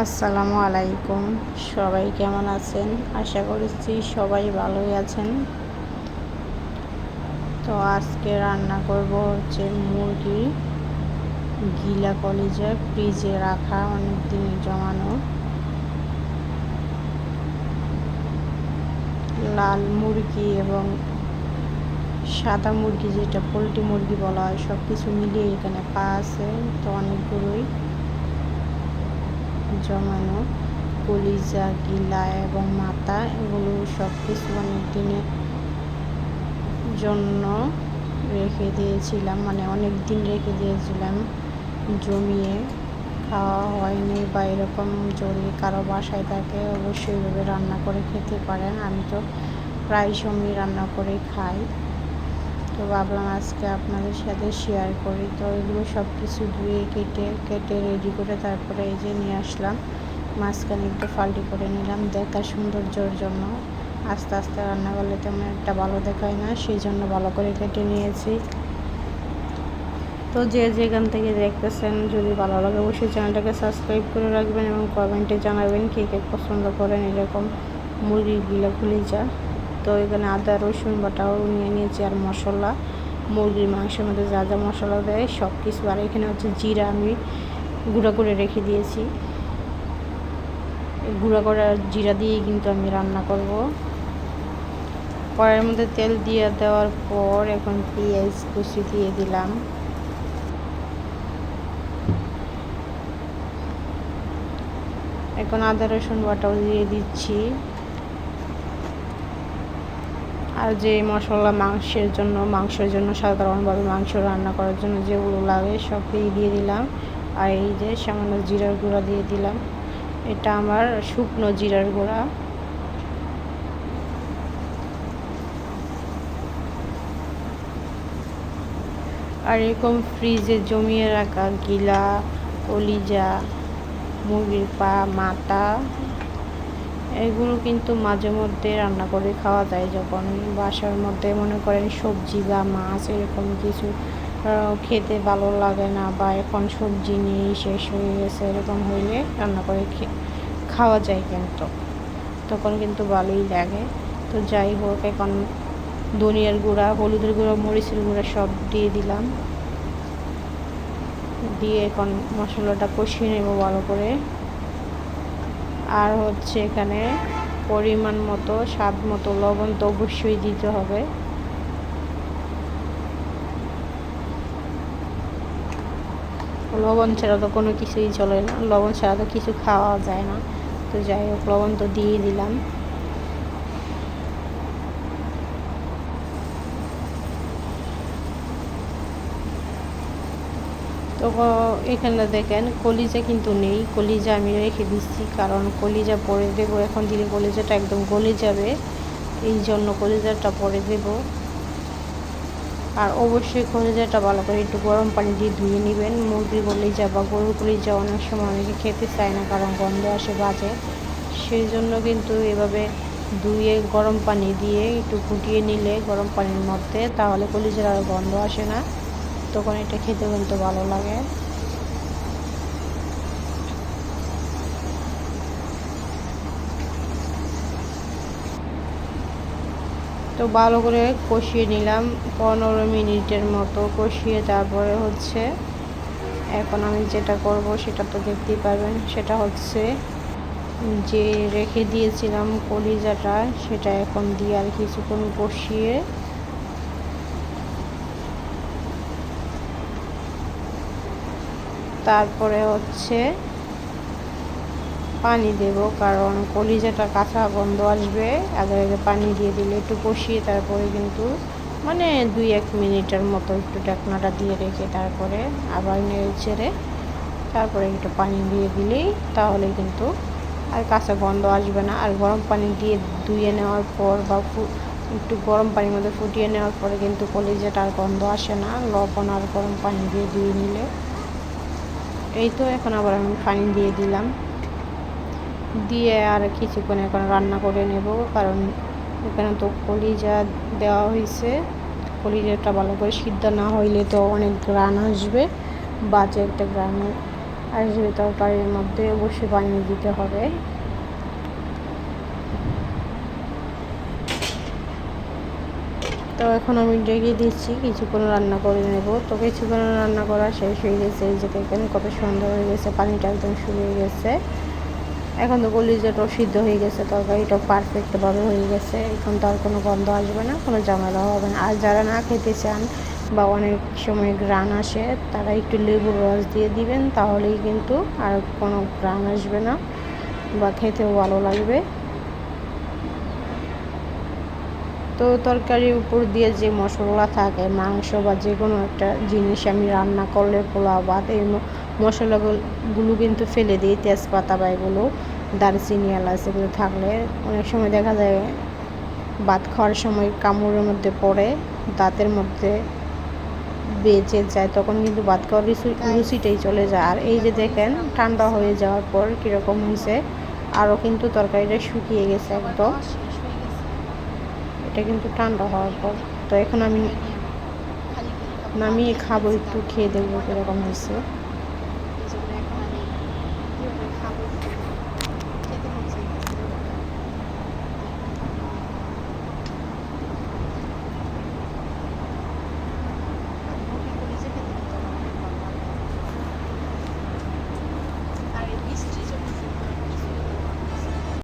আসসালামু আলাইকুম। সবাই কেমন আছেন? আশা করছি সবাই ভালোই আছেন। তো আজকে রান্না করব হচ্ছে মুরগি গিলা কলিজা, ফ্রিজে রাখা অনেক দিন জমানো লাল মুরগি এবং সাদা মুরগি, যেটা পোলট্রি মুরগি বলা হয়, সব কিছু মিলিয়ে এখানে পা আছে। তো অনেকগুলোই জমানো কলিজা, গিলা এবং মাথা, এগুলো সব কিছু অনেক দিনের জন্য রেখে দিয়েছিলাম, মানে অনেক দিন রেখে দিয়েছিলাম জমিয়ে। খাওয়া হয়নি বা এরকম যদি কারো বাসায় থাকে অবশ্যই এভাবে রান্না করে খেতে পারেন। আমি তো প্রায় সময় রান্না করে খাই, তো ভাবলাম আজকে আপনাদের সাথে শেয়ার করি। তো এগুলো সব কিছু ধুয়ে কেটে রেডি করে তারপরে এই যে নিয়ে আসলাম। মাঝখানে একটু ফাল্টি করে নিলাম দেখার সৌন্দর্যের জন্য। আস্তে আস্তে রান্না করলে তেমন একটা ভালো দেখায় না, সেই জন্য ভালো করে কেটে নিয়েছি। তো যে যেখান থেকে দেখতেছেন, যদি ভালো লাগে অবশ্যই চ্যানেলটাকে সাবস্ক্রাইব করে রাখবেন এবং কমেন্টে জানাবেন কে কে পছন্দ করেন এরকম মুরগির গিলা কলিজা। তো এখানে আদা রসুন বাটাও নিয়ে নিয়েছি, আর মশলা, মুরগির মাংসের মধ্যে যা যা মশলা দেয় সব কিছু। আর এখানে হচ্ছে জিরা আমি গুঁড়া করে রেখে দিয়েছি। গুঁড়া করা জিরা দিয়েই কিন্তু আমি রান্না করব। কড়াইয়ের মধ্যে তেল দিয়ে দেওয়ার পর এখন পেঁয়াজ কুচি দিয়ে দিলাম। এখন আদা রসুন বাটাও দিয়ে দিচ্ছি। আর যে মশলা মাংসের জন্য সাধারণভাবে মাংস রান্না করার জন্য যেগুলো লাগে সবই দিয়ে দিলাম। আর এই যে সামান্য জিরার গুঁড়া দিয়ে দিলাম, এটা আমার শুকনো জিরার গুঁড়া। আর এরকম ফ্রিজে জমিয়ে রাখা গিলা, কলিজা, মুরগির পা, মাথা, এগুলো কিন্তু মাঝে মধ্যে রান্না করে খাওয়া যায়। যখন বাসার মধ্যে মনে করেন সবজি বা মাছ এরকম কিছু খেতে ভালো লাগে না, বা এখন সবজি নেই, শেষ হয়ে গেছে, এরকম হইলে রান্না করে খাওয়া যায়, কিন্তু তখন কিন্তু ভালোই লাগে। তো যাই হোক, এখন ধনিয়ার গুঁড়া, হলুদের গুঁড়া, মরিচের গুঁড়া সব দিয়ে দিলাম। দিয়ে এখন মশলাটা কষিয়ে নেব ভালো করে। আর হচ্ছে এখানে পরিমাণ মতো, স্বাদ মতো লবণ তো অবশ্যই দিতে হবে। লবণ ছাড়া তো কোনো কিছুই চলে না, লবণ ছাড়া তো কিছু খাওয়া যায় না। তো যাই হোক, লবণ তো দিয়ে দিলাম। তো এখানে দেখেন কলিজা কিন্তু নেই, কলিজা আমি রেখে দিচ্ছি, কারণ কলিজা পরে দেবো। এখন দিলে কলিজাটা একদম গলে যাবে, এই জন্য কলিজাটা পরে দেব। আর অবশ্যই কলিজাটা ভালো করে একটু গরম পানি দিয়ে ধুয়ে নেবেন। মুরগির কলিজা বা গরুর কলিজা অনেক সময় অনেকে খেতে চায় না, কারণ গন্ধ আসে বাজে। সেই জন্য কিন্তু এভাবে ধুয়ে গরম পানি দিয়ে একটু ফুটিয়ে নিলে গরম পানির মধ্যে, তাহলে কলিজার আর গন্ধ আসে না, তখন এটা খেতে কিন্তু ভালো লাগে। তো ভালো করে কষিয়ে নিলাম 15 মিনিটের মতো কষিয়ে। তারপরে হচ্ছে এখন আমি যেটা করব সেটা তো দেখতেই পারবেন, সেটা হচ্ছে যে রেখে দিয়েছিলাম কলিজাটা, সেটা এখন দিয়ে আর কিছুক্ষণ কষিয়ে তারপরে হচ্ছে পানি দেব, কারণ কলিজাটা কাঁচা গন্ধ আসবে। আগে আগে পানি দিয়ে দিলে একটু কষিয়ে তারপরে কিন্তু মানে 2-1 মিনিটের মতো একটু ঢাকনাটা দিয়ে রেখে তারপরে আবার নেড়ে ছেড়ে তারপরে একটু পানি দিয়ে দিলেই তাহলে কিন্তু আর কাঁচা গন্ধ আসবে না। আর গরম পানি দিয়ে ধুয়ে নেওয়ার পর বা একটু গরম পানির মধ্যে ফুটিয়ে নেওয়ার পরে কিন্তু কলিজাটা আর গন্ধ আসে না, লবণ আর গরম পানি দিয়ে ধুয়ে নিলে। এই তো এখন আবার আমি পানি দিয়ে দিলাম, দিয়ে আর কিছুক্ষণ এখন রান্না করে নেব, কারণ এখানে তো কলিজা দেওয়া হয়েছে। কলিজাটা ভালো করে সিদ্ধ না হইলে তো অনেক ঘ্রাণ আসবে, বাজে একটা ঘ্রাণ আসবে তরকারির মধ্যে অবশ্যই পানি দিতে হবে। তো এখন আমি ডেকে দিচ্ছি, কিছুক্ষণ রান্না করে নেব। তো কিছুক্ষণ রান্না করা শেষ হয়ে গেছে, এই যে দেখেন কত সুন্দর হয়ে গেছে, পানিটা একদম শুকিয়ে গেছে। এখন তো কলিজাটাও সিদ্ধ হয়ে গেছে, তরকারিটাও পারফেক্টভাবে হয়ে গেছে। এখন তো আর কোনো গন্ধ আসবে না, কোনো ঝামেলা হবে না। আর যারা না খেতে চান বা অনেক সময় ঘ্রাণ আসে, তারা একটু লেবুর রস দিয়ে দিবেন, তাহলেই কিন্তু আর কোনো ঘ্রাণ আসবে না বা খেতেও ভালো লাগবে। তো তরকারির উপর দিয়ে যে মশলা থাকে, মাংস বা যে কোনো একটা জিনিস আমি রান্না করলে, পোলাও ভাত, এই মশলাগুলো কিন্তু ফেলে দিই। তেজপাতা বা এগুলো, দারচিনি, এলাচ এগুলো থাকলে অনেক সময় দেখা যায় ভাত খাওয়ার সময় কামড়ের মধ্যে পড়ে, দাঁতের মধ্যে বেঁচে যায়, তখন কিন্তু ভাত খাওয়ার রুচিটাই চলে যায়। আর এই যে দেখেন ঠান্ডা হয়ে যাওয়ার পর কীরকম হয়েছে, আরও কিন্তু তরকারিটা শুকিয়ে গেছে একদম। এটা কিন্তু ঠান্ডা হওয়ার পর। তো এখন আমি নামিয়ে খাবো, একটু খেয়ে দেখবো কীরকম হয়েছে।